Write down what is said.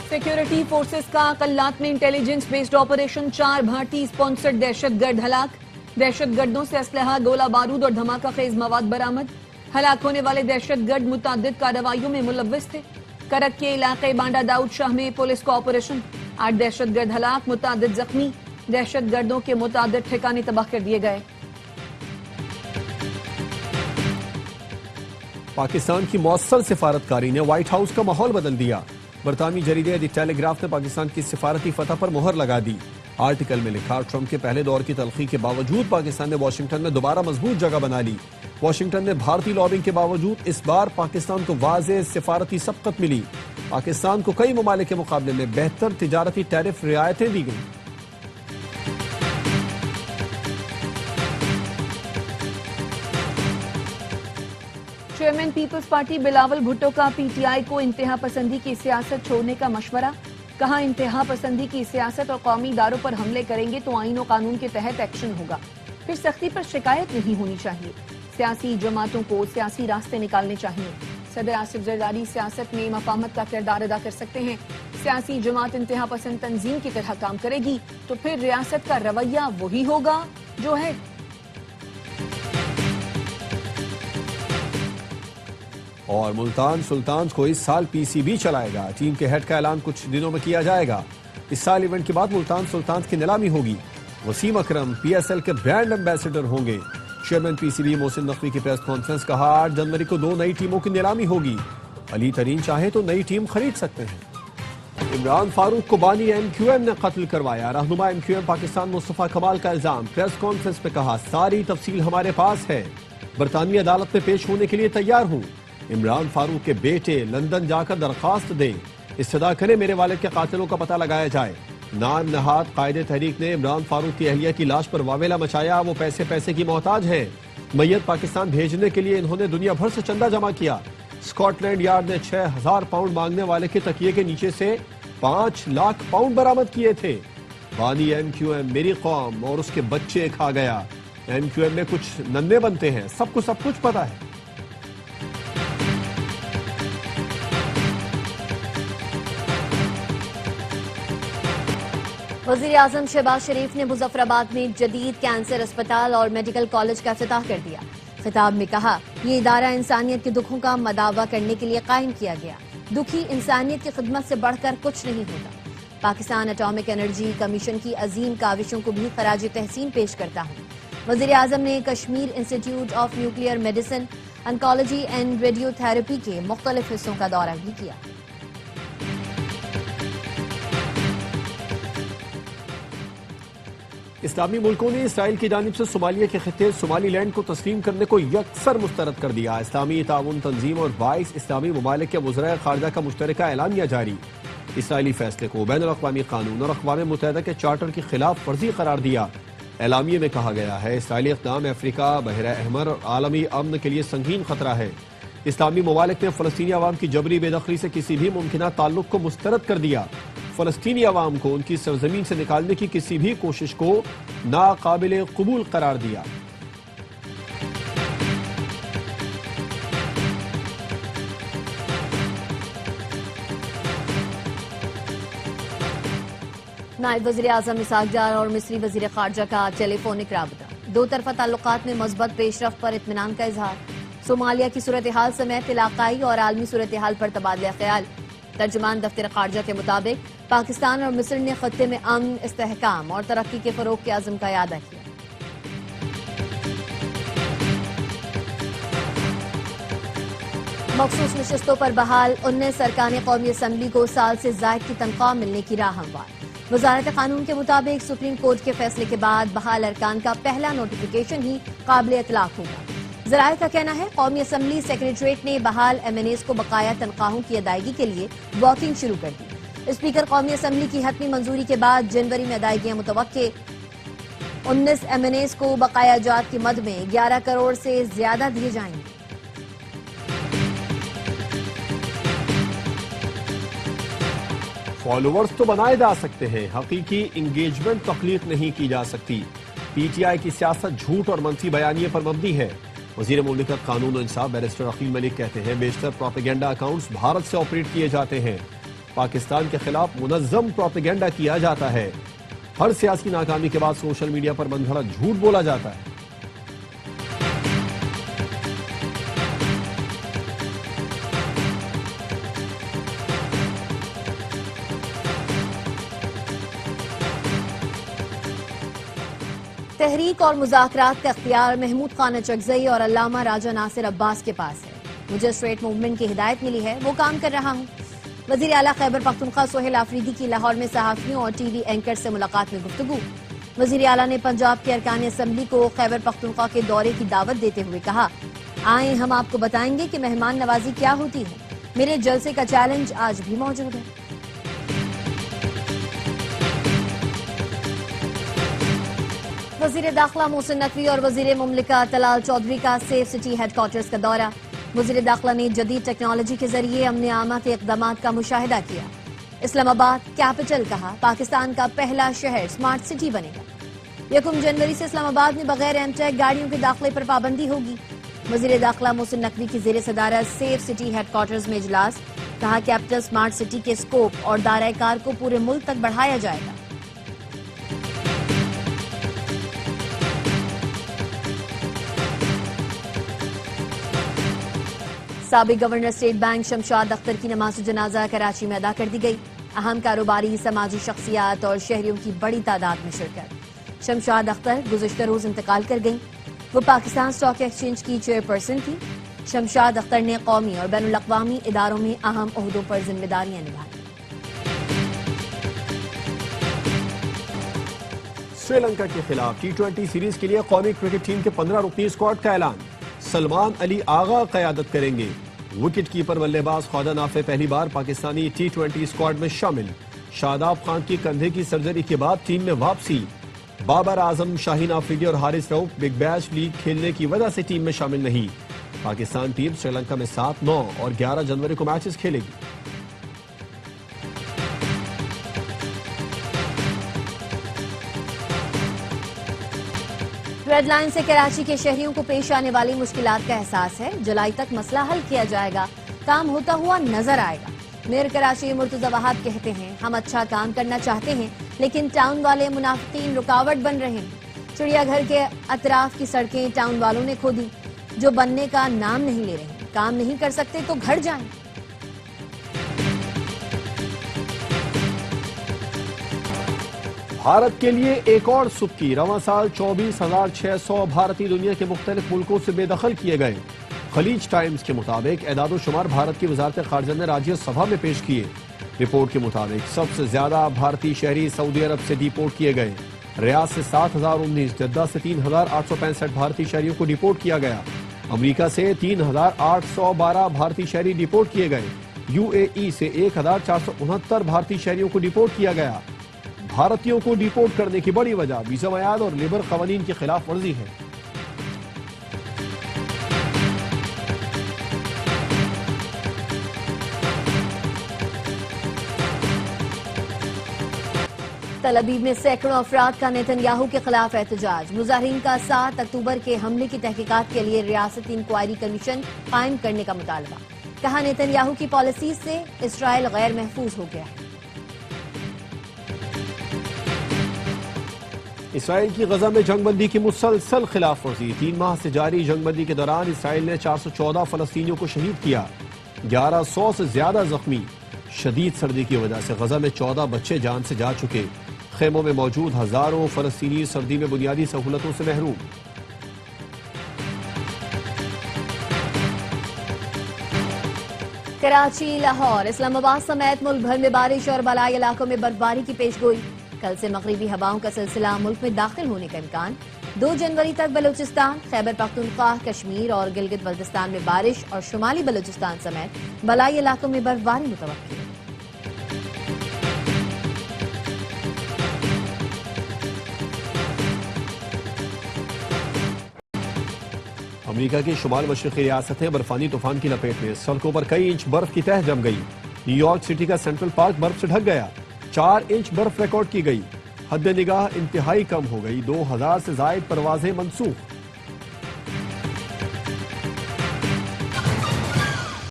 Security forces का कल्लात में intelligence based operation, 4 भारतीय स्पॉन्सर्ड दहशतगर्द हलाक। दहशतगर्दों से असलहा, गोला बारूद और धमाका खेज मवाद बरामद। हलाक होने वाले दहशतगर्द मुतादिद कार्रवाइयों में मुलव्विस थे। करक के इलाके बांडा दाऊद शाह में पुलिस का ऑपरेशन, 8 दहशतगर्द हलाक, मुतादिद जख्मी। दहशतगर्दों के मुतादिद ठिकाने तबाह कर दिए गए। पाकिस्तान की मौसल सिफारतकारी ने व्हाइट हाउस का माहौल बदल दिया। बरतानवी जरीदे द टेलीग्राफ ने पाकिस्तान की सिफारती फतह पर मुहर लगा दी। आर्टिकल में लिखा, ट्रंप के पहले दौर की तलखी के बावजूद पाकिस्तान ने वाशिंगटन में दोबारा मजबूत जगह बना ली। वाशिंगटन में भारतीय लॉबिंग के बावजूद इस बार पाकिस्तान को वाज़ेह सिफारती सबकत मिली। पाकिस्तान को कई ममालिक के मुकाबले में बेहतर तिजारती टैरिफ रियायतें दी गई। Chairman People's Party Bilawal Bhutto का पीटीआई को इंतहा पसंदी की सियासत छोड़ने का मशवरा। कहा, इंतहा पसंदी की सियासत और कौमी इदारों पर हमले करेंगे तो आईन और कानून के तहत एक्शन होगा, फिर सख्ती पर शिकायत नहीं होनी चाहिए। सियासी जमातों को सियासी रास्ते निकालने चाहिए। सदर आसिफ जरदारी सियासत में मफाहमत का किरदार अदा कर सकते हैं। सियासी जमात इंतहा पसंद तंजीम की तरह काम करेगी तो फिर रियासत का रवैया वही होगा जो है। और मुल्तान सुल्तान्स को इस साल पीसीबी चलाएगा। टीम के हेड का ऐलान कुछ दिनों में किया जाएगा। इस साल इवेंट के बाद मुल्तान सुल्तान्स की नीलामी होगी। वसीम अकरम पीएसएल के ब्रांड एम्बेसडर होंगे। चेयरमैन पीसीबी मोहसिन नकवी की प्रेस कॉन्फ्रेंस, कहा 8 जनवरी को 2 नई टीमों की नीलामी होगी। अली तरीन चाहे तो नई टीम खरीद सकते हैं। इमरान फारूक को बानी एमक्यूएम ने कत्ल करवाया। रहनुमा एमक्यूएम पाकिस्तान मुस्तफा कमाल का इल्जाम। प्रेस कॉन्फ्रेंस में कहा, सारी तफसील हमारे पास है, बरतानवी अदालत में पेश होने के लिए तैयार हूँ। इमरान फारूक के बेटे लंदन जाकर दरखास्त दें, इस्तदा करें मेरे वालिद के कातिलों का पता लगाया जाए। नाम नहाद कायदे तहरीक ने इमरान फारूक की अहलिया की लाश पर वावेला मचाया। वो पैसे की मोहताज हैं। मैयत पाकिस्तान भेजने के लिए इन्होंने दुनिया भर से चंदा जमा किया। स्कॉटलैंड यार्ड ने 6000 पाउंड मांगने वाले के तकिए के नीचे से 5 लाख पाउंड बरामद किए थे। बानी एमक्यूएम मेरी कौम और उसके बच्चे खा गया। एमक्यूएम में कुछ नन्हे बनते हैं, सबको सब कुछ पता है। वज़ीर आज़म शहबाज शरीफ ने मुजफ्फराबाद में जदीद कैंसर अस्पताल और मेडिकल कॉलेज का इफ्तिताह कर दिया। खिताब में कहा, ये इदारा इंसानियत के दुखों का मदावा करने के लिए कायम किया गया। दुखी इंसानियत की खिदमत से बढ़कर कुछ नहीं होता। पाकिस्तान एटॉमिक एनर्जी कमीशन की अजीम काविशों को भी खराज तहसीन पेश करता हूँ। वज़ीर आज़म ने Kashmir institute of nuclear medicine, oncology and radiotherapy के मुख्तलिफ हिस्सों का दौरा भी किया। इस्लामी मुल्कों ने इसराइल की जानिब से सोमालिया के खिते सोमाली लैंड को तस्लीम करने को यकसर मुस्तरद कर दिया। इस्लामी ताउन तंजीम और 22 इस्लामी ममालिक के वज़राए खारजा का मुश्तरका ऐलानिया जारी। इसराइली फैसले को बैनुल अक़वामी कानून और अक़वाम मुत्तहिदा के चार्टर की खिलाफ वर्जी करार दिया। एलामिये में कहा गया है, इसराइली इक़दाम अफ्रीका, बहरा अहमर और आलमी अमन के लिए संगीन खतरा है। इस्लामी ममालिक ने फ़लस्तीनी अवाम की जबरी बेदखली से किसी भी मुमकिना ताल्लुक़ को मुस्तरद कर दिया। फ़लस्तीनी अवाम को उनकी सरजमीन से निकालने की किसी भी कोशिश को नाकाबिले कबूल करार दिया। नायब वज़ीर आज़म इसहाक़ डार और मिस्री वज़ीर ख़ारजा का टेलीफोनिक राबता। दो तरफ़ा ताल्लुकात में मज़बूत पेशरफ़्त पर इत्मीनान का इजहार। सोमालिया की सूरत हाल समेत इलाकाई और आलमी सूरत हाल पर तबादला ख्याल। तर्जुमान दफ्तर ख़ारजा के मुताबिक पाकिस्तान और मिस्र ने खत्ते में अमन, इस्तेहकाम और तरक्की के फ़रोग़ के अज़्म का इआदा किया। मखसूस नशिस्तों पर बहाल 19 अरकान कौमी असम्बली को साल से ज़ायद की तनख्वाह मिलने की राह हमवार। वज़ारत कानून के मुताबिक सुप्रीम कोर्ट के फैसले के बाद बहाल अरकान का पहला नोटिफिकेशन ही काबिल इतलाक़ होगा। ज़राए का कहना है, कौमी असम्बली सेक्रेटरीट ने बहाल MNAs को बकाया तनख्वाहों की अदायगी के लिए वॉकिंग शुरू कर दी। स्पीकर कौमी असम्बली की हतमी मंजूरी के बाद जनवरी में अदायगियां मुतवक्के। 19 MNAs को बकाया जात की मद में 11 करोड़ से ज्यादा दिए जाएंगे। फॉलोवर्स तो बनाए जा सकते हैं, हकीकी इंगेजमेंट तख्लीक नहीं की जा सकती। PTI की सियासत झूठ और मनफी बयानिए पर मबनी है। वज़ीर मुमलिकत कानून और इंसाफ बैरिस्टर अकील मलिक कहते हैं, बेशतर प्रोपेगेंडा अकाउंट्स भारत से ऑपरेट किए जाते हैं। پاکستان کے خلاف منظم پروپیگنڈا کیا جاتا ہے. ہر سیاسی ناکامی کے بعد سوشل میڈیا پر من گھڑت جھوٹ بولا جاتا ہے. تحریک اور مذاکرات کا اختیار محمود خان اچکزئی اور علامہ راجہ ناصر عباس کے پاس ہے. مجھے اسٹریٹ موومنٹ کی ہدایت ملی ہے، وہ کام کر رہا ہوں. وزیر اعلیٰ خیبر پختونخوا سہیل آفریدی کی لاہور میں صحافیوں اور ٹی وی اینکر سے ملاقات میں گفتگو. وزیر اعلیٰ نے پنجاب کے ارکان اسمبلی کو خیبر پختونخوا کے دورے کی دعوت دیتے ہوئے کہا، آئیں ہم آپ کو بتائیں گے کہ مہمان نوازی کیا ہوتی ہے. میرے جلسے کا چیلنج آج بھی موجود ہے. وزیر داخلہ محسن نقوی اور وزیر مملکت طلال چودھری کا سیف سٹی ہیڈ کوارٹرز کا دورہ. وزیر داخلہ نے جدید ٹیکنالوجی کے ذریعے امن عامہ کے اقدامات کا مشاہدہ کیا. اسلام آباد کیپٹل کہا، پاکستان کا پہلا شہر سمارٹ سٹی بنے گا. 1 جنوری سے اسلام آباد میں بغیر ایم ٹیک گاڑیوں کے داخلے پر پابندی ہوگی. وزیر داخلہ محسن نقوی کی زیر صدارت سیف سٹی ہیڈ کوارٹرز میں اجلاس. کہا، کیپٹل سمارٹ سٹی کے سکوپ اور دائرہ کار کو پورے ملک تک بڑھایا جائے گا. سابق governor state bank Shamshad Akhtar کی نماز جنازہ کراچی میں ادا کر دی گئی. اہم کاروباری، سماجی شخصیات اور شہریوں کی بڑی تعداد میں شرکت. شمشاد اختر گزشتہ روز انتقال کر گئیں. وہ پاکستان اسٹاک ایکسچینج کی چیئرپرسن تھی. شمشاد اختر نے قومی اور بین الاقوامی اداروں میں اہم عہدوں پر ذمہ داریاں نبھائیں. سری لنکا کے خلاف T20 سیریز کے لیے قومی کرکٹ ٹیم کے 15 رکنی اسکواڈ کا اعلان. سلمان علی آغا قیادت کریں گے. وکٹ کیپر بلے باز خواجہ نافع پہلی بار پاکستانی T20 اسکواڈ میں شامل. شاداب خان کی کندھے کی سرجری کے بعد ٹیم میں واپسی. بابر اعظم، شاہین آفریدی اور حارث رؤف بگ بیش لیگ کھیلنے کی وجہ سے ٹیم میں شامل نہیں. پاکستان ٹیم سری لنکا میں 7، 9 اور 11 جنوری کو میچز کھیلے گی. ریڈ لائن سے کراچی کے شہریوں کو پیش آنے والی مشکلات کا احساس ہے. جولائی تک مسئلہ حل کیا جائے گا. کام ہوتا ہوا نظر آئے گا. میئر کراچی مرتضی وہاب کہتے ہیں، ہم اچھا کام کرنا چاہتے ہیں لیکن ٹاؤن والے منافقین رکاوٹ بن رہے ہیں. چڑیا گھر کے اطراف کی سڑکیں ٹاؤن والوں نے کھودی، جو بننے کا نام نہیں لے رہے. کام نہیں کر سکتے تو گھر جائیں. بھارت کے لیے ایک اور سبکی. رواں سال 24,600 بھارتی دنیا کے مختلف ملکوں سے بے دخل کیے گئے. خلیج ٹائمز کے مطابق اعداد و شمار بھارت کی وزارت خارجہ نے راجیہ سبھا میں پیش کیے. رپورٹ کے مطابق سب سے زیادہ بھارتی شہری سعودی عرب سے ڈیپورٹ کیے گئے. ریاض سے 7,019، جدہ سے 3,865 بھارتی شہریوں کو ڈیپورٹ کیا گیا. امریکہ سے 3,812 بھارتی شہری ڈیپورٹ کیے گئے. UAE سے 1,469 بھارتی شہریوں کو ڈیپورٹ کیا گیا. بھارتیوں کو ڈیپورٹ کرنے کی بڑی وجہ ویزا میعاد اور لیبر قوانین کی خلاف ورزی ہے. تل ابیب میں سینکڑوں افراد کا نیتن یاہو کے خلاف احتجاج. مظاہرین کا 7 اکتوبر کے حملے کی تحقیقات کے لیے ریاستی انکوائری کمیشن قائم کرنے کا مطالبہ. کہا، نیتن یاہو کی پالیسیز سے اسرائیل غیر محفوظ ہو گیا ہے. اسرائیل کی غزہ میں جنگ بندی کی مسلسل خلاف ورزی. 3 ماہ سے جاری جنگ بندی کے دوران اسرائیل نے 414 فلسطینیوں کو شہید کیا، 1100 سے زیادہ زخمی. شدید سردی کی وجہ سے غزہ میں 14 بچے جان سے جا چکے. خیموں میں موجود ہزاروں فلسطینی سردی میں بنیادی سہولتوں سے محروم. کراچی، لاہور، اسلام آباد سمیت ملک بھر میں بارش اور بالائی علاقوں میں برفباری کی پیشگوئی. کل سے مغربی ہواؤں کا سلسلہ ملک میں داخل ہونے کا امکان. 2 جنوری تک بلوچستان، خیبر پختونخوا، کشمیر اور گلگت بلتستان میں بارش اور شمالی بلوچستان سمیت بالائی علاقوں میں برفباری متوقع. امریکہ کی شمال مشرقی ریاستیں برفانی طوفان کی لپیٹ میں. سڑکوں پر کئی انچ برف کی تہہ جم گئی. نیو یارک سٹی کا سینٹرل پارک برف سے ڈھک گیا. 4 انچ برف ریکارڈ کی گئی. حد نگاہ انتہائی کم ہو گئی. 2000 سے زائد پروازیں منسوخ.